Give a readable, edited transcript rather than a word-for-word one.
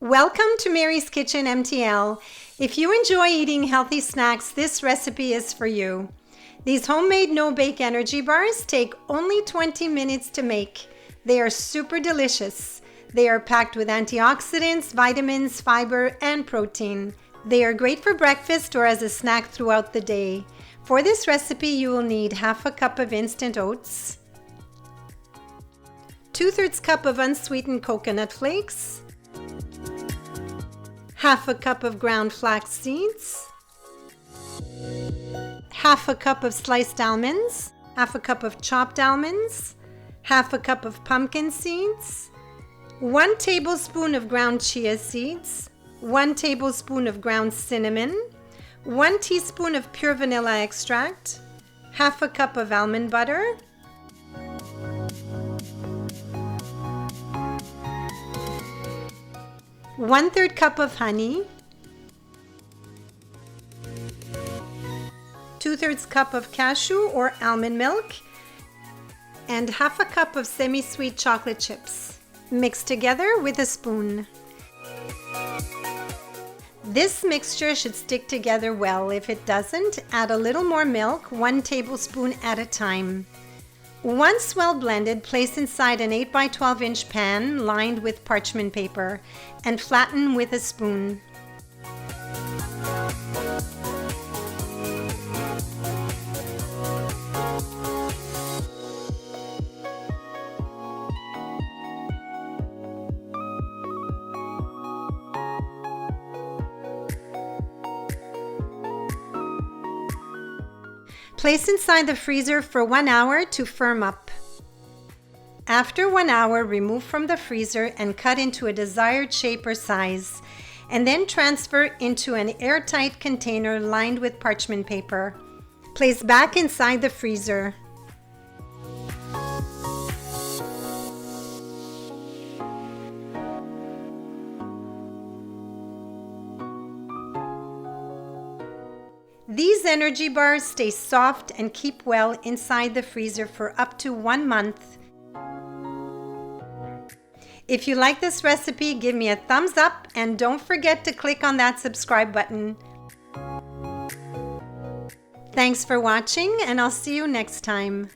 Welcome to Mary's Kitchen MTL. If you enjoy eating healthy snacks, this recipe is for you. These homemade no-bake energy bars take only 20 minutes to make. They are super delicious. They are packed with antioxidants, vitamins, fiber, and protein. They are great for breakfast or as a snack throughout the day. For this recipe, you will need half a cup of instant oats, 2/3 cup of unsweetened coconut flakes, half a cup of ground flax seeds, half a cup of sliced almonds, half a cup of chopped almonds, half a cup of pumpkin seeds, 1 tablespoon of ground chia seeds, 1 tablespoon of ground cinnamon, 1 teaspoon of pure vanilla extract, half a cup of almond butter, 1/3 cup of honey, 2/3 cup of cashew or almond milk, and half a cup of semi-sweet chocolate chips. Mix together with a spoon. This mixture should stick together well. If it doesn't, add a little more milk, 1 tablespoon at a time. Once well blended, place inside an 8 by 12 inch pan lined with parchment paper and flatten with a spoon. Place inside the freezer for 1 hour to firm up. After 1 hour, remove from the freezer and cut into a desired shape or size, and then transfer into an airtight container lined with parchment paper. Place back inside the freezer. These energy bars stay soft and keep well inside the freezer for up to 1 month. If you like this recipe, give me a thumbs up and don't forget to click on that subscribe button. Thanks for watching, and I'll see you next time.